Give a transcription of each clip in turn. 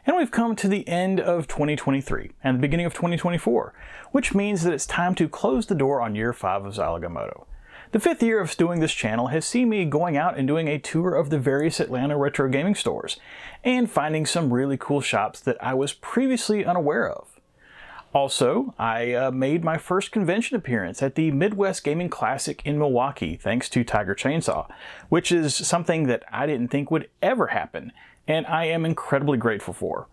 And we've come to the end of 2023 and the beginning of 2024, which means that it's time to close the door on year 5 of Zilog and Moto. The 5th year of doing this channel has seen me going out and doing a tour of the various Atlanta retro gaming stores and finding some really cool shops that I was previously unaware of. Also, I made my first convention appearance at the Midwest Gaming Classic in Milwaukee thanks to Tiger Chainsaw, which is something that I didn't think would ever happen, and I am incredibly grateful for.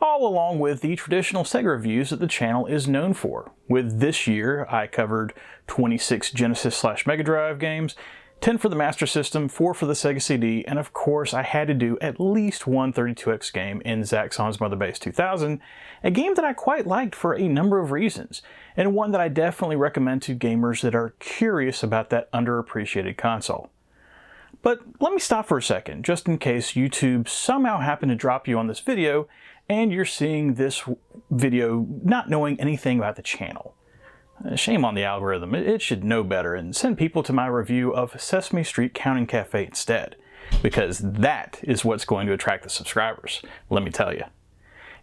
All along with the traditional Sega reviews that the channel is known for. With this year, I covered 26 Genesis/Mega Drive games, 10 for the Master System, 4 for the Sega CD, and of course I had to do at least one 32X game in Zaxxon's Mother Base 2000, a game that I quite liked for a number of reasons, and one that I definitely recommend to gamers that are curious about that underappreciated console. But let me stop for a second, just in case YouTube somehow happened to drop you on this video, and you're seeing this video not knowing anything about the channel. Shame on the algorithm, it should know better and send people to my review of Sesame Street Counting Cafe instead, because that is what's going to attract the subscribers, let me tell you.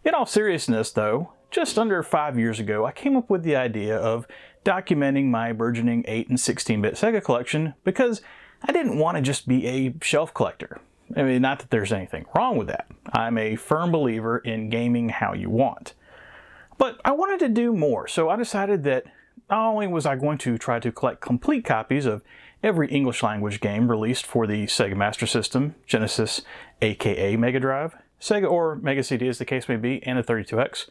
In all seriousness though, just under 5 years ago I came up with the idea of documenting my burgeoning 8 and 16-bit Sega collection because I didn't want to just be a shelf collector. I mean, not that there's anything wrong with that. I'm a firm believer in gaming how you want. But I wanted to do more, so I decided that not only was I going to try to collect complete copies of every English language game released for the Sega Master System, Genesis, aka Mega Drive, Sega or Mega CD as the case may be, and the 32X,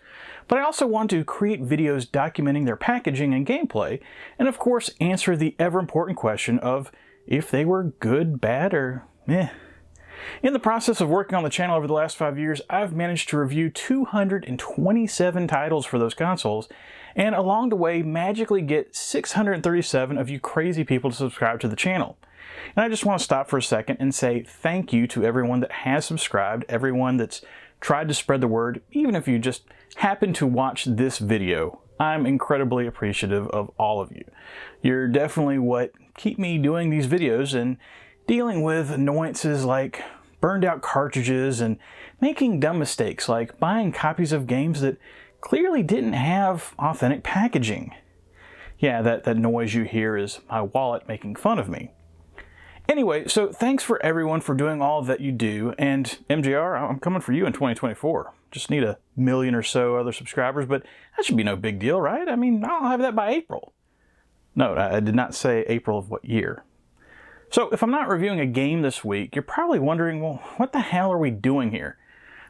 but I also wanted to create videos documenting their packaging and gameplay, and of course answer the ever-important question of if they were good, bad, or meh. In the process of working on the channel over the last 5 years, I've managed to review 227 titles for those consoles, and along the way magically get 637 of you crazy people to subscribe to the channel. And I just want to stop for a second and say thank you to everyone that has subscribed, everyone that's tried to spread the word, even if you just happen to watch this video. I'm incredibly appreciative of all of you. You're definitely what keep me doing these videos and dealing with annoyances like burned out cartridges and making dumb mistakes like buying copies of games that clearly didn't have authentic packaging. Yeah, that noise you hear is my wallet making fun of me. Anyway, so thanks for everyone for doing all that you do, and MJR, I'm coming for you in 2024. Just need 1 million or so other subscribers, but that should be no big deal, right? I mean, I'll have that by April. No, I did not say April of what year. So if I'm not reviewing a game this week, you're probably wondering, well, what the hell are we doing here?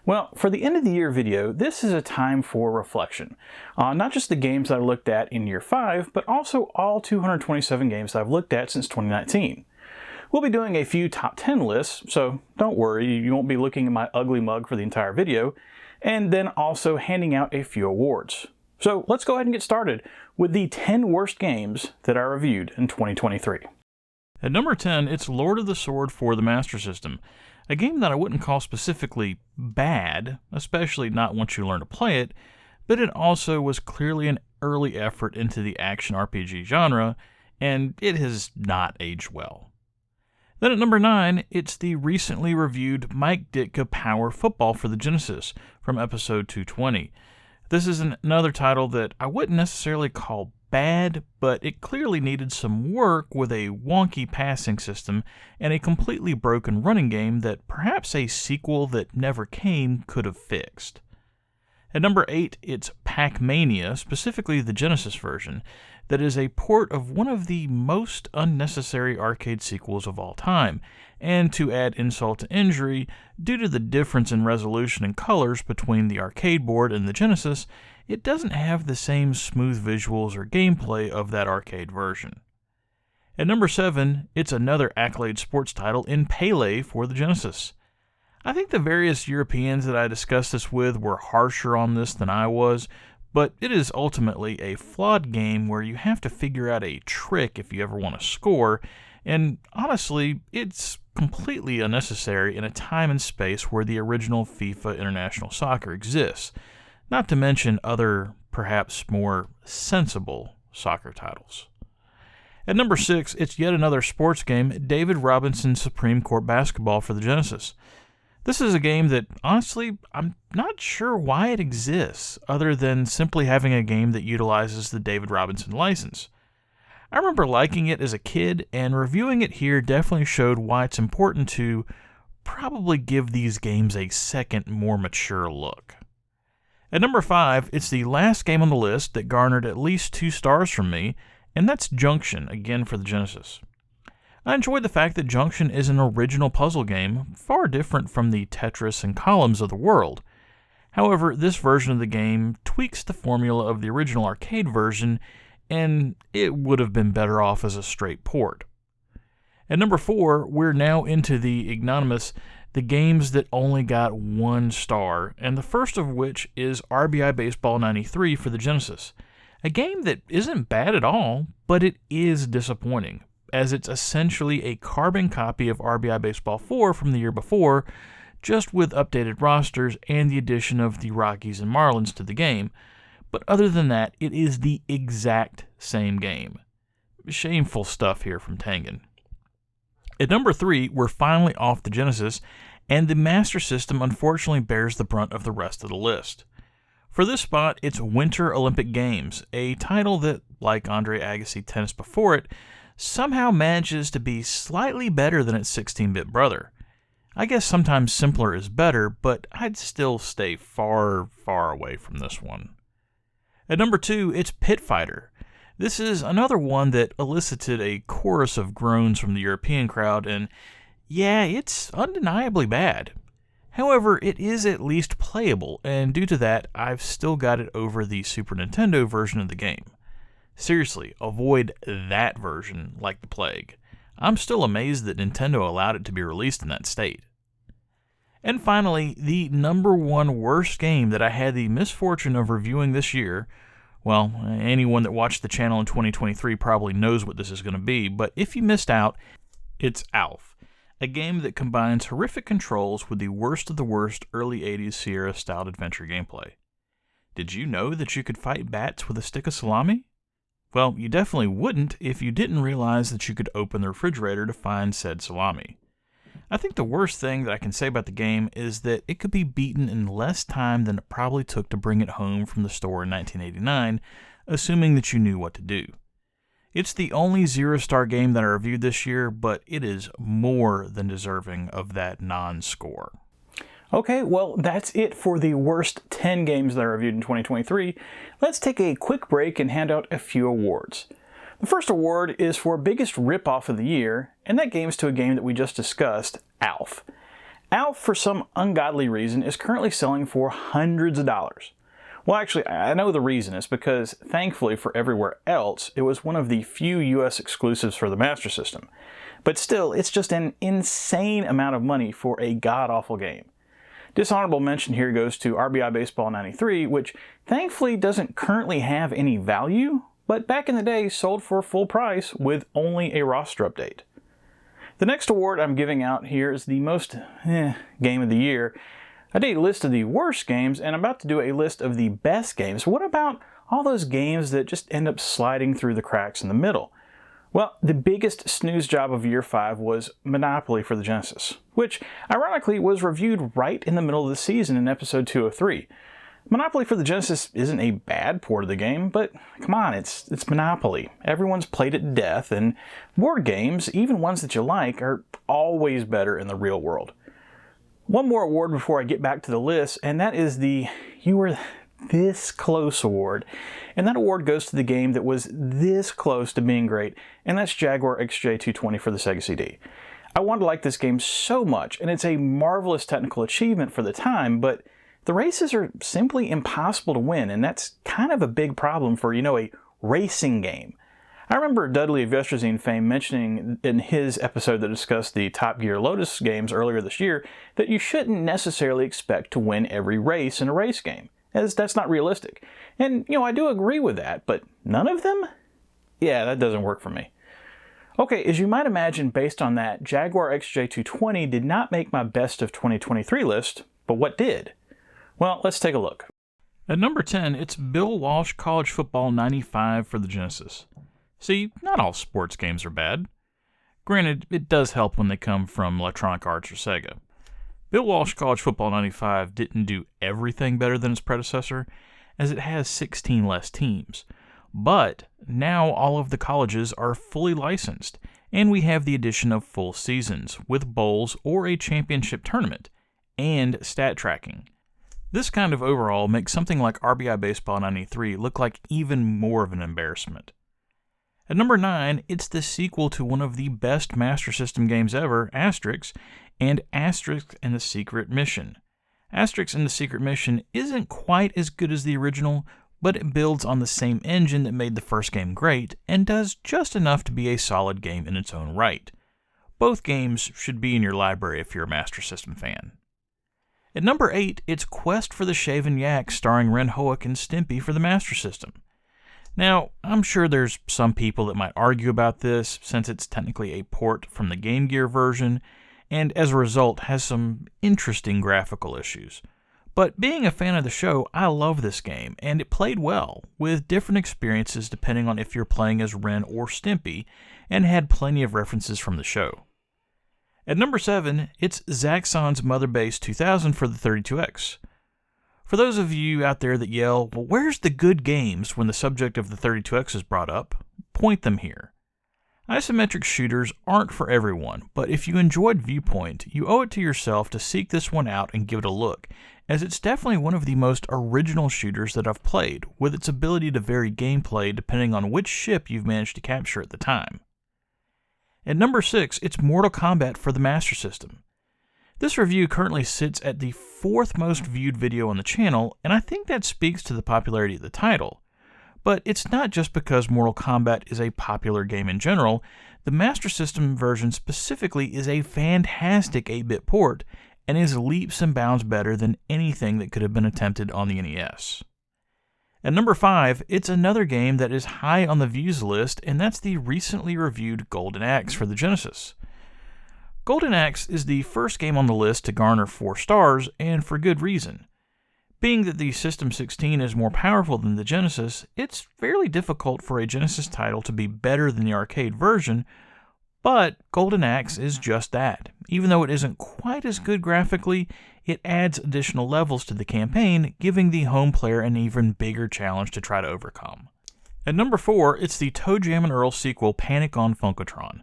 Well, for the end of the year video, this is a time for reflection on not just the games that I looked at in year 5, but also all 227 games that I've looked at since 2019. We'll be doing a few top 10 lists, so don't worry, you won't be looking at my ugly mug for the entire video, and then also handing out a few awards. So let's go ahead and get started with the 10 worst games that I reviewed in 2023. At number 10, it's Lord of the Sword for the Master System, a game that I wouldn't call specifically bad, especially not once you learn to play it, but it also was clearly an early effort into the action RPG genre, and it has not aged well. Then at number 9, it's the recently reviewed Mike Ditka Power Football for the Genesis from episode 220. This is another title that I wouldn't necessarily call bad, but it clearly needed some work with a wonky passing system and a completely broken running game that perhaps a sequel that never came could have fixed. At number 8, it's Pac-Mania, specifically the Genesis version, that is a port of one of the most unnecessary arcade sequels of all time, and to add insult to injury, due to the difference in resolution and colors between the arcade board and the Genesis, it doesn't have the same smooth visuals or gameplay of that arcade version. At number 7, it's another accolade sports title in Pele for the Genesis. I think the various Europeans that I discussed this with were harsher on this than I was, but it is ultimately a flawed game where you have to figure out a trick if you ever want to score, and honestly, it's completely unnecessary in a time and space where the original FIFA International Soccer exists, not to mention other, perhaps more sensible soccer titles. At number 6, it's yet another sports game, David Robinson's Supreme Court Basketball for the Genesis. This is a game that, honestly, I'm not sure why it exists, other than simply having a game that utilizes the David Robinson license. I remember liking it as a kid, and reviewing it here definitely showed why it's important to probably give these games a second, more mature look. At number 5, it's the last game on the list that garnered at least 2 stars from me, and that's Junction, again for the Genesis. I enjoyed the fact that Junction is an original puzzle game, far different from the Tetris and Columns of the world. However, this version of the game tweaks the formula of the original arcade version, and it would have been better off as a straight port. At number 4, we're now into the ignominious the games that only got 1 star, and the first of which is RBI Baseball 93 for the Genesis. A game that isn't bad at all, but it is disappointing, as it's essentially a carbon copy of RBI Baseball 4 from the year before, just with updated rosters and the addition of the Rockies and Marlins to the game. But other than that, it is the exact same game. Shameful stuff here from Tengen. At number 3, we're finally off the Genesis, and the Master System unfortunately bears the brunt of the rest of the list. For this spot, it's Winter Olympic Games, a title that, like Andre Agassi Tennis before it, somehow manages to be slightly better than its 16-bit brother. I guess sometimes simpler is better, but I'd still stay far, far away from this one. At number 2, it's Pit Fighter. This is another one that elicited a chorus of groans from the European crowd, and yeah, it's undeniably bad. However, it is at least playable, and due to that, I've still got it over the Super Nintendo version of the game. Seriously, avoid that version like the plague. I'm still amazed that Nintendo allowed it to be released in that state. And finally, the number 1 worst game that I had the misfortune of reviewing this year. Well, anyone that watched the channel in 2023 probably knows what this is going to be, but if you missed out, it's Alf, a game that combines horrific controls with the worst of the worst early 80s Sierra-styled adventure gameplay. Did you know that you could fight bats with a stick of salami? Well, you definitely wouldn't if you didn't realize that you could open the refrigerator to find said salami. I think the worst thing that I can say about the game is that it could be beaten in less time than it probably took to bring it home from the store in 1989, assuming that you knew what to do. It's the only 0-star game that I reviewed this year, but it is more than deserving of that non-score. Okay, well, that's it for the worst 10 games that I reviewed in 2023. Let's take a quick break and hand out a few awards. The first award is for Biggest Rip-Off of the Year, and that game's to a game that we just discussed, Alf. Alf, for some ungodly reason, is currently selling for hundreds of dollars. Well, actually, I know the reason is because, thankfully for everywhere else, it was one of the few US exclusives for the Master System. But still, it's just an insane amount of money for a god-awful game. Dishonorable mention here goes to RBI Baseball 93, which thankfully doesn't currently have any value, but back in the day sold for full price with only a roster update. The next award I'm giving out here is the most game of the year. I did a list of the worst games, and I'm about to do a list of the best games. What about all those games that just end up sliding through the cracks in the middle? Well, the biggest snooze job of year 5 was Monopoly for the Genesis, which ironically was reviewed right in the middle of the season in episode 203. Monopoly for the Genesis isn't a bad port of the game, but come on, it's Monopoly. Everyone's played it to death, and board games, even ones that you like, are always better in the real world. One more award before I get back to the list, and that is the You Were This Close award. And that award goes to the game that was this close to being great, and that's Jaguar XJ220 for the Sega CD. I wanted to like this game so much, and it's a marvelous technical achievement for the time, but the races are simply impossible to win, and that's kind of a big problem for, a racing game. I remember Dudley of Yestrazine fame mentioning in his episode that discussed the Top Gear Lotus games earlier this year that you shouldn't necessarily expect to win every race in a race game, as that's not realistic. And, I do agree with that, but none of them? Yeah, that doesn't work for me. Okay, as you might imagine, based on that, Jaguar XJ220 did not make my best of 2023 list, but what did? Well, let's take a look. At number 10, it's Bill Walsh College Football 95 for the Genesis. See, not all sports games are bad. Granted, it does help when they come from Electronic Arts or Sega. Bill Walsh College Football 95 didn't do everything better than its predecessor, as it has 16 less teams. But now all of the colleges are fully licensed, and we have the addition of full seasons, with bowls or a championship tournament, and stat tracking. This kind of overhaul makes something like RBI Baseball 93 look like even more of an embarrassment. At number 9, it's the sequel to one of the best Master System games ever, Asterix, and Asterix and the Secret Mission. Asterix and the Secret Mission isn't quite as good as the original, but it builds on the same engine that made the first game great, and does just enough to be a solid game in its own right. Both games should be in your library if you're a Master System fan. At number 8, it's Quest for the Shaven Yak starring Ren Hoek and Stimpy for the Master System. Now, I'm sure there's some people that might argue about this, since it's technically a port from the Game Gear version, and as a result has some interesting graphical issues. But being a fan of the show, I love this game, and it played well, with different experiences depending on if you're playing as Ren or Stimpy, and had plenty of references from the show. At number 7, it's Zaxxon's Mother Base 2000 for the 32X. For those of you out there that yell, well, where's the good games when the subject of the 32X is brought up? Point them here. Isometric shooters aren't for everyone, but if you enjoyed Viewpoint, you owe it to yourself to seek this one out and give it a look, as it's definitely one of the most original shooters that I've played, with its ability to vary gameplay depending on which ship you've managed to capture at the time. At number 6, it's Mortal Kombat for the Master System. This review currently sits at the 4th most viewed video on the channel, and I think that speaks to the popularity of the title. But it's not just because Mortal Kombat is a popular game in general. The Master System version specifically is a fantastic 8-bit port, and is leaps and bounds better than anything that could have been attempted on the NES. At number 5, it's another game that is high on the views list, and that's the recently reviewed Golden Axe for the Genesis. Golden Axe is the first game on the list to garner 4 stars, and for good reason. Being that the System 16 is more powerful than the Genesis, it's fairly difficult for a Genesis title to be better than the arcade version, but Golden Axe is just that. Even though it isn't quite as good graphically, it adds additional levels to the campaign, giving the home player an even bigger challenge to try to overcome. At number 4, it's the Toe Jam and Earl sequel, Panic on Funkotron.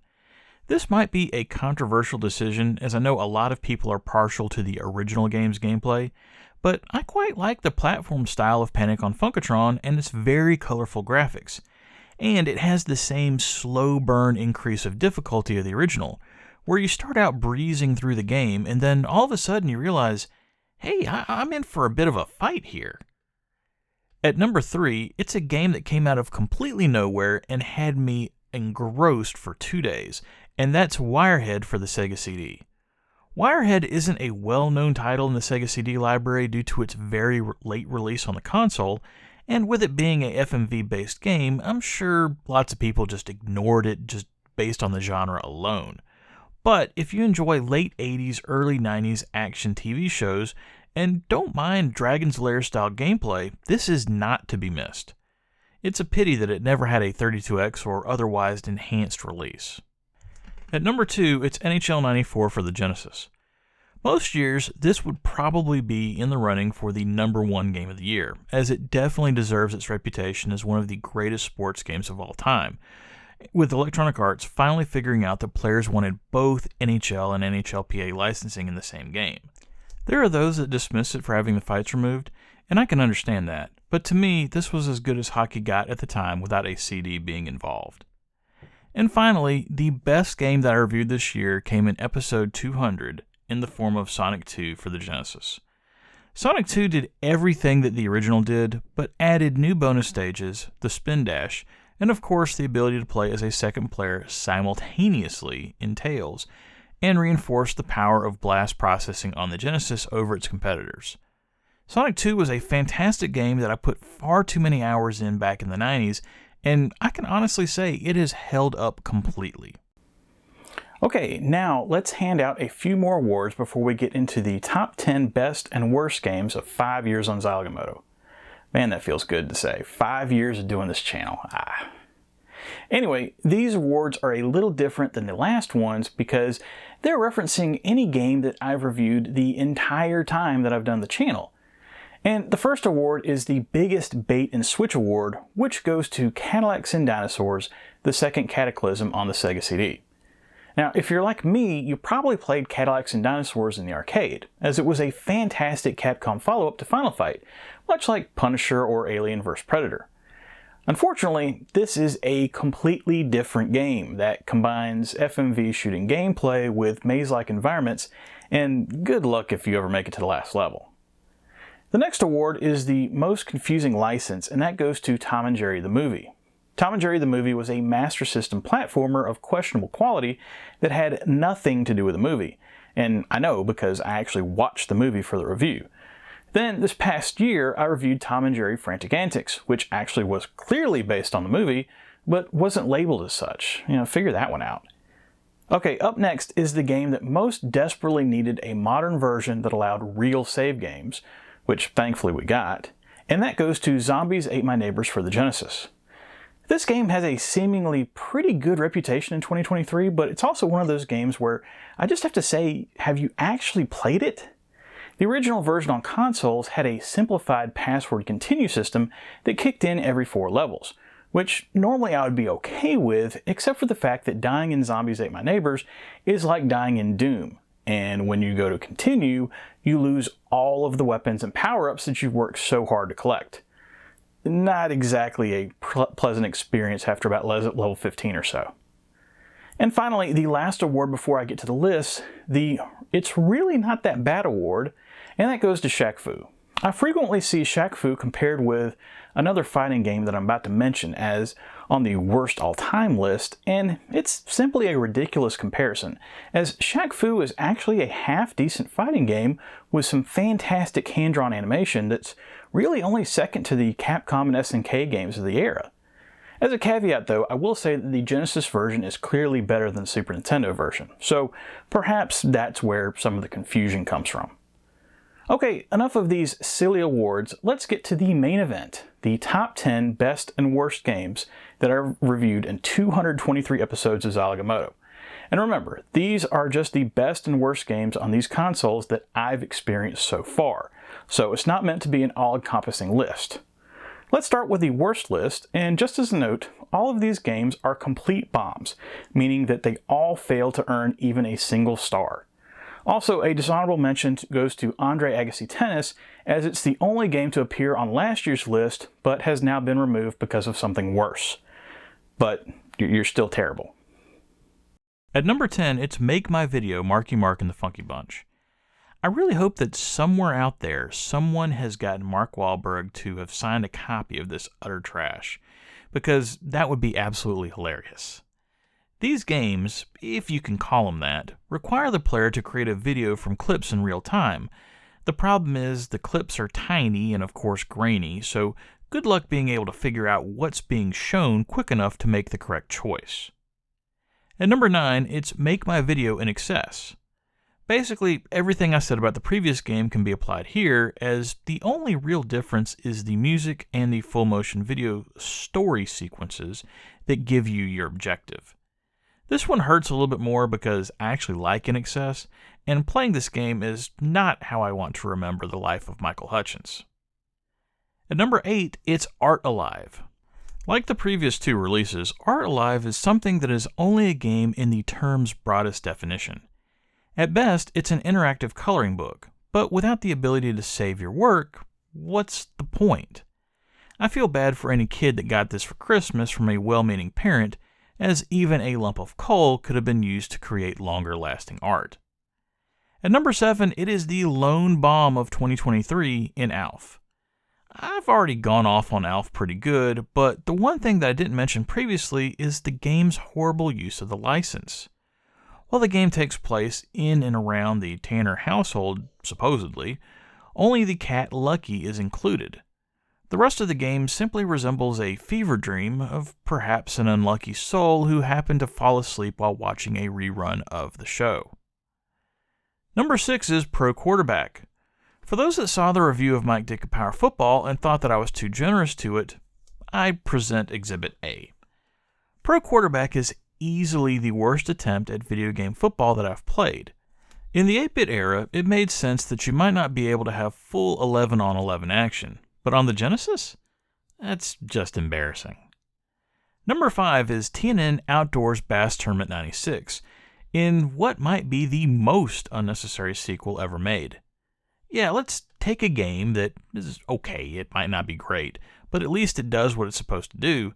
This might be a controversial decision, as I know a lot of people are partial to the original game's gameplay, but I quite like the platform style of Panic on Funkotron and its very colorful graphics. And it has the same slow burn increase of difficulty of the original, where you start out breezing through the game and then all of a sudden you realize, hey, I'm in for a bit of a fight here. At number 3, it's a game that came out of completely nowhere and had me engrossed for 2 days, and that's Wirehead for the Sega CD. Wirehead isn't a well-known title in the Sega CD library due to its very late release on the console, and with it being a FMV-based game, I'm sure lots of people just ignored it just based on the genre alone. But if you enjoy late 80s, early 90s action TV shows, and don't mind Dragon's Lair style gameplay, this is not to be missed. It's a pity that it never had a 32X or otherwise enhanced release. At number 2, it's NHL 94 for the Genesis. Most years, this would probably be in the running for the number 1 game of the year, as it definitely deserves its reputation as one of the greatest sports games of all time, with Electronic Arts finally figuring out that players wanted both NHL and NHLPA licensing in the same game. There are those that dismiss it for having the fights removed, and I can understand that, but to me, this was as good as hockey got at the time without a CD being involved. And finally, the best game that I reviewed this year came in episode 200 in the form of Sonic 2 for the Genesis. Sonic 2 did everything that the original did, but added new bonus stages, the spin dash, and of course the ability to play as a second player simultaneously in Tails, and reinforced the power of blast processing on the Genesis over its competitors. Sonic 2 was a fantastic game that I put far too many hours in back in the 90s, and I can honestly say it has held up completely. Okay, now let's hand out a few more awards before we get into the top 10 best and worst games of 5 years on Zilog and Moto. Man, that feels good to say. 5 years of doing this channel. Anyway, these awards are a little different than the last ones because they're referencing any game that I've reviewed the entire time that I've done the channel. And the first award is the biggest bait and switch award, which goes to Cadillacs and Dinosaurs, the second Cataclysm on the Sega CD. Now, if you're like me, you probably played Cadillacs and Dinosaurs in the arcade, as it was a fantastic Capcom follow-up to Final Fight, much like Punisher or Alien vs. Predator. Unfortunately, this is a completely different game that combines FMV shooting gameplay with maze-like environments, and good luck if you ever make it to the last level. The next award is the most confusing license, and that goes to Tom and Jerry the Movie. Tom and Jerry the Movie was a Master System platformer of questionable quality that had nothing to do with the movie, and I know because I actually watched the movie for the review. Then, this past year, I reviewed Tom and Jerry Frantic Antics, which actually was clearly based on the movie, but wasn't labeled as such. Figure that one out. Okay, up next is the game that most desperately needed a modern version that allowed real save games, which thankfully we got, and that goes to Zombies Ate My Neighbors for the Genesis. This game has a seemingly pretty good reputation in 2023, but it's also one of those games where I just have to say, have you actually played it? The original version on consoles had a simplified password continue system that kicked in every 4 levels, which normally I would be okay with, except for the fact that dying in Zombies Ate My Neighbors is like dying in Doom, and when you go to continue, you lose all of the weapons and power-ups that you've worked so hard to collect. Not exactly a pleasant experience after about level 15 or so. And finally, the last award before I get to the list, the It's Really Not That Bad award, and that goes to Shaq Fu. I frequently see Shaq Fu compared with another fighting game that I'm about to mention as on the worst all-time list, and it's simply a ridiculous comparison, as Shaq Fu is actually a half-decent fighting game with some fantastic hand-drawn animation that's really only second to the Capcom and SNK games of the era. As a caveat though, I will say that the Genesis version is clearly better than the Super Nintendo version, so perhaps that's where some of the confusion comes from. Okay, enough of these silly awards, let's get to the main event, the top 10 best and worst games that I've reviewed in 223 episodes of Zilog and Moto. And remember, these are just the best and worst games on these consoles that I've experienced so far, so it's not meant to be an all-encompassing list. Let's start with the worst list, and just as a note, all of these games are complete bombs, meaning that they all fail to earn even a single star. Also, a dishonorable mention goes to Andre Agassi Tennis, as it's the only game to appear on last year's list, but has now been removed because of something worse. But you're still terrible. At number 10, it's Make My Video, Marky Mark and the Funky Bunch. I really hope that somewhere out there, someone has gotten Mark Wahlberg to have signed a copy of this utter trash, because that would be absolutely hilarious. These games, if you can call them that, require the player to create a video from clips in real time. The problem is the clips are tiny and of course grainy, so good luck being able to figure out what's being shown quick enough to make the correct choice. At number 9, it's Make My Video in Excess. Basically, everything I said about the previous game can be applied here, as the only real difference is the music and the full motion video story sequences that give you your objective. This one hurts a little bit more because I actually like In Excess, and playing this game is not how I want to remember the life of Michael Hutchence. At number 8, it's Art Alive. Like the previous 2 releases, Art Alive is something that is only a game in the term's broadest definition. At best, it's an interactive coloring book, but without the ability to save your work, what's the point? I feel bad for any kid that got this for Christmas from a well-meaning parent, as even a lump of coal could have been used to create longer-lasting art. At number 7, it is the lone bomb of 2023 in ALF. I've already gone off on ALF pretty good, but the one thing that I didn't mention previously is the game's horrible use of the license. While the game takes place in and around the Tanner household, supposedly, only the cat Lucky is included. The rest of the game simply resembles a fever dream of perhaps an unlucky soul who happened to fall asleep while watching a rerun of the show. Number 6 is Pro Quarterback. For those that saw the review of Mike Dick of Power Football and thought that I was too generous to it, I present Exhibit A. Pro Quarterback is easily the worst attempt at video game football that I've played. In the 8-bit era, it made sense that you might not be able to have full 11-on-11 action, but on the Genesis? That's just embarrassing. Number 5 is TNN Outdoors Bass Tournament 96, in what might be the most unnecessary sequel ever made. Yeah, let's take a game that is okay, it might not be great, but at least it does what it's supposed to do,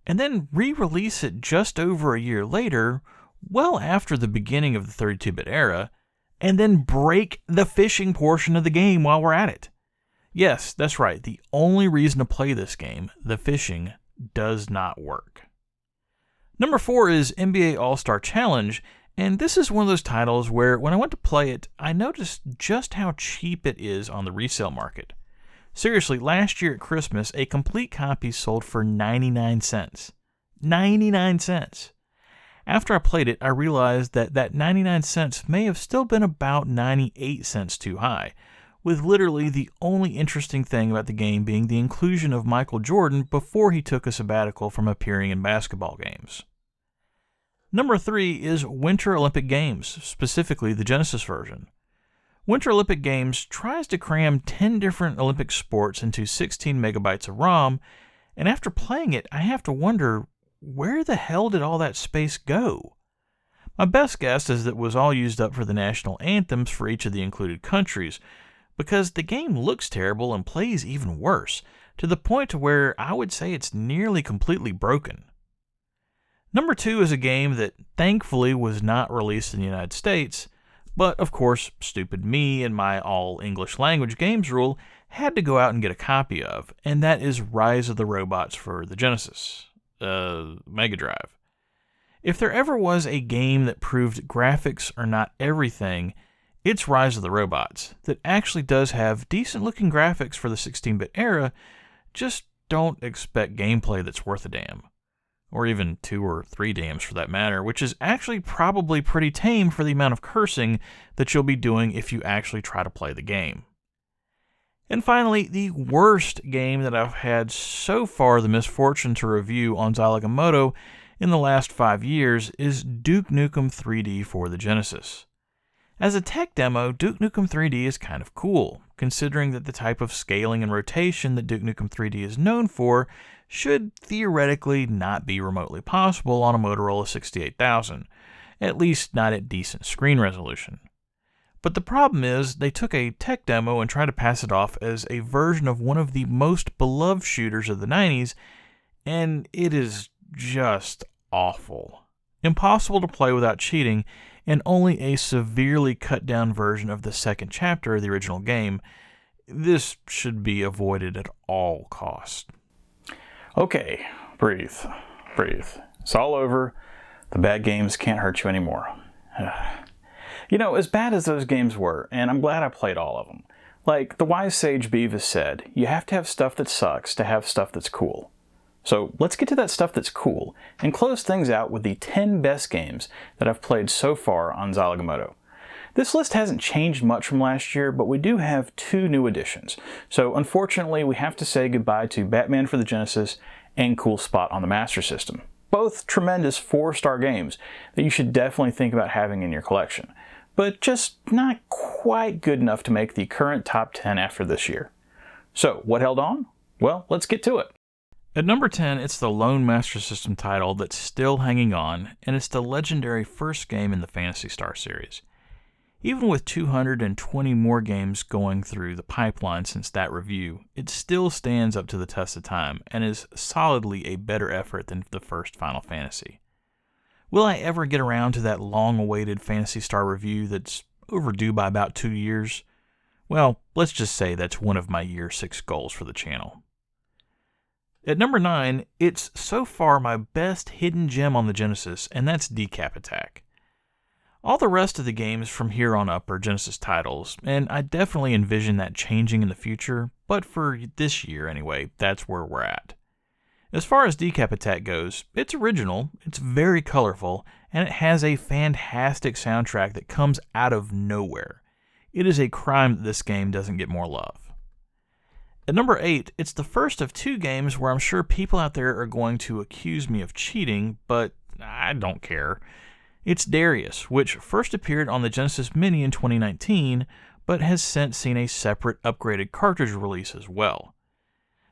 and then re-release it just over a year later, well after the beginning of the 32-bit era, and then break the fishing portion of the game while we're at it. Yes, that's right, the only reason to play this game, the fishing, does not work. Number 4 is NBA All-Star Challenge, and this is one of those titles where when I went to play it, I noticed just how cheap it is on the resale market. Seriously, last year at Christmas, a complete copy sold for 99 cents. 99 cents! After I played it, I realized that 99 cents may have still been about 98 cents too high, with literally the only interesting thing about the game being the inclusion of Michael Jordan before he took a sabbatical from appearing in basketball games. Number 3 is Winter Olympic Games, specifically the Genesis version. Winter Olympic Games tries to cram 10 different Olympic sports into 16 megabytes of ROM, and after playing it, I have to wonder, where the hell did all that space go? My best guess is that it was all used up for the national anthems for each of the included countries, because the game looks terrible and plays even worse, to the point where I would say it's nearly completely broken. Number 2 is a game that thankfully was not released in the United States, but of course, stupid me and my all English language games rule had to go out and get a copy of, and that is Rise of the Robots for the Genesis, Mega Drive. If there ever was a game that proved graphics are not everything, it's Rise of the Robots, that actually does have decent looking graphics for the 16-bit era, just don't expect gameplay that's worth a damn. Or even 2 or 3 dams for that matter, which is actually probably pretty tame for the amount of cursing that you'll be doing if you actually try to play the game. And finally, the worst game that I've had so far the misfortune to review on Zilog and Moto in the last 5 years is Duke Nukem 3D for the Genesis. As a tech demo, Duke Nukem 3D is kind of cool, considering that the type of scaling and rotation that Duke Nukem 3D is known for should theoretically not be remotely possible on a Motorola 68000, at least not at decent screen resolution. But the problem is, they took a tech demo and tried to pass it off as a version of one of the most beloved shooters of the 90s, and it is just awful. Impossible to play without cheating, and only a severely cut down version of the second chapter of the original game. This should be avoided at all costs. Okay, breathe. It's all over. The bad games can't hurt you anymore. You know, as bad as those games were, and I'm glad I played all of them, like the wise sage Beavis said, you have to have stuff that sucks to have stuff that's cool. So let's get to that stuff that's cool, and close things out with the 10 best games that I've played so far on Zilog and Moto. This list hasn't changed much from last year, but we do have 2 new additions. So unfortunately, we have to say goodbye to Batman for the Genesis and Cool Spot on the Master System. Both tremendous 4-star games that you should definitely think about having in your collection, but just not quite good enough to make the current top 10 after this year. So what held on? Well, let's get to it. At number 10, it's the lone Master System title that's still hanging on, and it's the legendary first game in the Phantasy Star series. Even with 220 more games going through the pipeline since that review, it still stands up to the test of time and is solidly a better effort than the first Final Fantasy. Will I ever get around to that long-awaited Phantasy Star review that's overdue by about 2 years? Well, let's just say that's one of my year 6 goals for the channel. At number 9, it's so far my best hidden gem on the Genesis, and that's Decap Attack. All the rest of the games from here on up are Genesis titles, and I definitely envision that changing in the future, but for this year anyway, that's where we're at. As far as Decap Attack goes, it's original, it's very colorful, and it has a fantastic soundtrack that comes out of nowhere. It is a crime that this game doesn't get more love. At number 8, it's the first of 2 games where I'm sure people out there are going to accuse me of cheating, but I don't care. It's Darius, which first appeared on the Genesis Mini in 2019, but has since seen a separate upgraded cartridge release as well.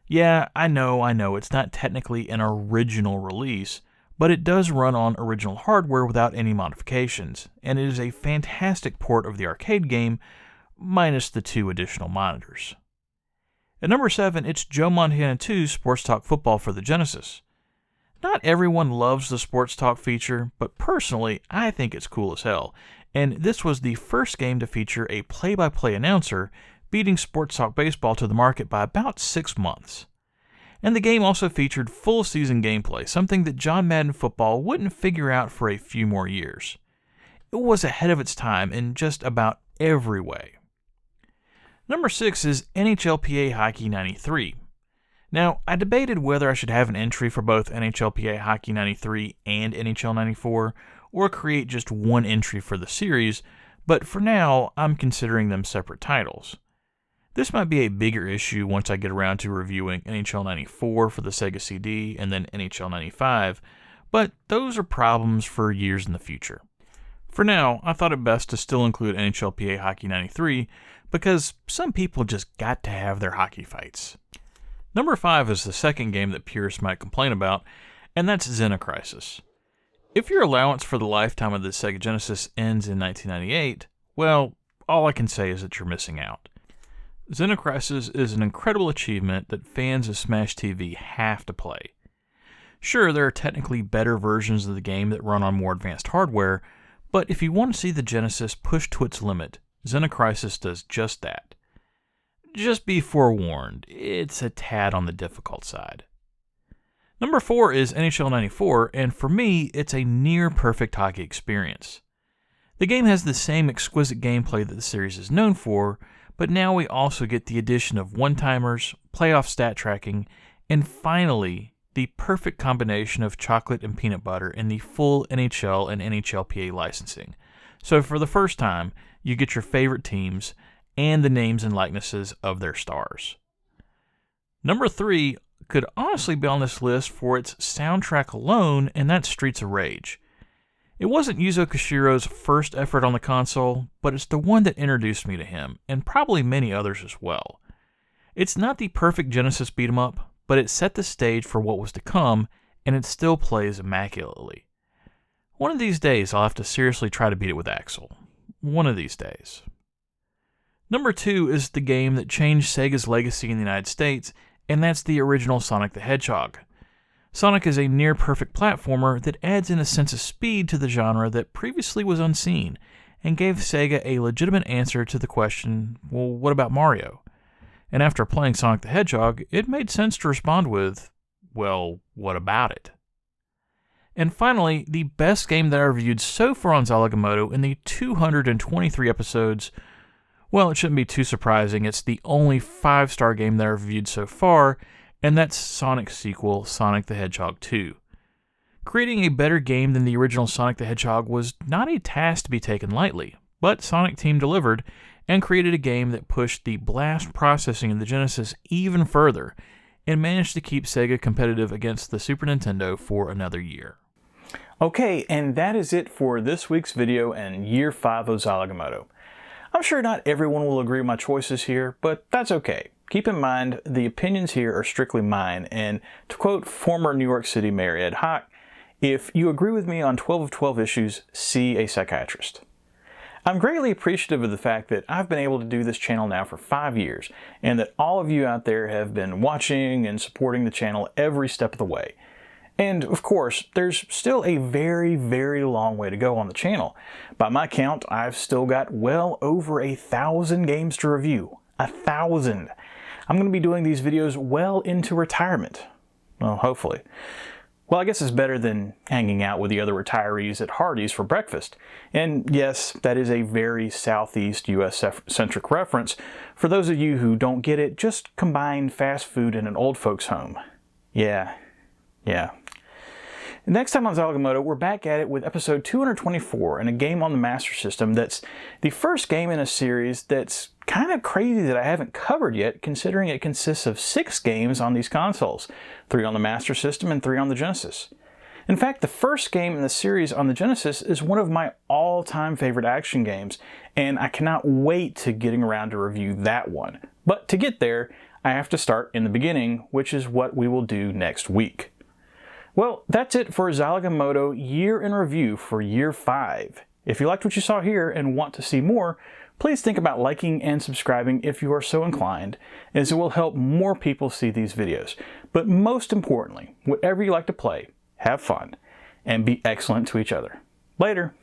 Yeah, I know, it's not technically an original release, but it does run on original hardware without any modifications, and it is a fantastic port of the arcade game, minus the 2 additional monitors. At number 7, it's Joe Montana 2 Sports Talk Football for the Genesis. Not everyone loves the Sports Talk feature, but personally, I think it's cool as hell, and this was the first game to feature a play-by-play announcer, beating Sports Talk Baseball to the market by about 6 months. And the game also featured full season gameplay, something that John Madden Football wouldn't figure out for a few more years. It was ahead of its time in just about every way. Number 6 is NHLPA Hockey 93. Now, I debated whether I should have an entry for both NHLPA Hockey 93 and NHL 94, or create just one entry for the series, but for now, I'm considering them separate titles. This might be a bigger issue once I get around to reviewing NHL 94 for the Sega CD and then NHL 95, but those are problems for years in the future. For now, I thought it best to still include NHLPA Hockey 93 because some people just got to have their hockey fights. Number 5 is the second game that purists might complain about, and that's Xenocrisis. If your allowance for the lifetime of the Sega Genesis ends in 1998, well, all I can say is that you're missing out. Xenocrisis is an incredible achievement that fans of Smash TV have to play. Sure, there are technically better versions of the game that run on more advanced hardware, but if you want to see the Genesis pushed to its limit, Xenocrisis does just that. Just be forewarned, it's a tad on the difficult side. Number 4 is NHL 94, and for me, it's a near-perfect hockey experience. The game has the same exquisite gameplay that the series is known for, but now we also get the addition of one-timers, playoff stat tracking, and finally, the perfect combination of chocolate and peanut butter in the full NHL and NHLPA licensing. So for the first time, you get your favorite teams and the names and likenesses of their stars. Number 3 could honestly be on this list for its soundtrack alone, and that's Streets of Rage. It wasn't Yuzo Koshiro's first effort on the console, but it's the one that introduced me to him, and probably many others as well. It's not the perfect Genesis beat-em-up, but it set the stage for what was to come, and it still plays immaculately. One of these days I'll have to seriously try to beat it with Axel. One of these days. Number 2 is the game that changed Sega's legacy in the United States, and that's the original Sonic the Hedgehog. Sonic is a near-perfect platformer that adds in a sense of speed to the genre that previously was unseen, and gave Sega a legitimate answer to the question, well, what about Mario? And after playing Sonic the Hedgehog, it made sense to respond with, well, what about it? And finally, the best game that I reviewed so far on Zilog and Moto in the 223 episodes, well, it shouldn't be too surprising, it's the only 5-star game that I've reviewed so far, and that's Sonic's sequel, Sonic the Hedgehog 2. Creating a better game than the original Sonic the Hedgehog was not a task to be taken lightly, but Sonic Team delivered and created a game that pushed the blast processing of the Genesis even further and managed to keep Sega competitive against the Super Nintendo for another year. Okay, and that is it for this week's video and Year 5 of Zilog and Moto. I'm sure not everyone will agree with my choices here, but that's okay. Keep in mind, the opinions here are strictly mine, and to quote former New York City Mayor Ed Hock, if you agree with me on 12 of 12 issues, see a psychiatrist. I'm greatly appreciative of the fact that I've been able to do this channel now for 5 years, and that all of you out there have been watching and supporting the channel every step of the way. And of course, there's still a very, very long way to go on the channel. By my count, I've still got well over 1,000 games to review. 1,000! I'm going to be doing these videos well into retirement. Well, hopefully. Well, I guess it's better than hanging out with the other retirees at Hardee's for breakfast. And yes, that is a very Southeast US-centric reference. For those of you who don't get it, just combine fast food and an old folks' home. Yeah. Next time on Zilog and Moto, we're back at it with episode 224 and a game on the Master System that's the first game in a series that's kind of crazy that I haven't covered yet, considering it consists of 6 games on these consoles, 3 on the Master System and 3 on the Genesis. In fact, the first game in the series on the Genesis is one of my all-time favorite action games, and I cannot wait to getting around to review that one. But to get there, I have to start in the beginning, which is what we will do next week. Well, that's it for Zilog and Moto Year in Review for Year 5. If you liked what you saw here and want to see more, please think about liking and subscribing if you are so inclined, as it will help more people see these videos. But most importantly, whatever you like to play, have fun, and be excellent to each other. Later.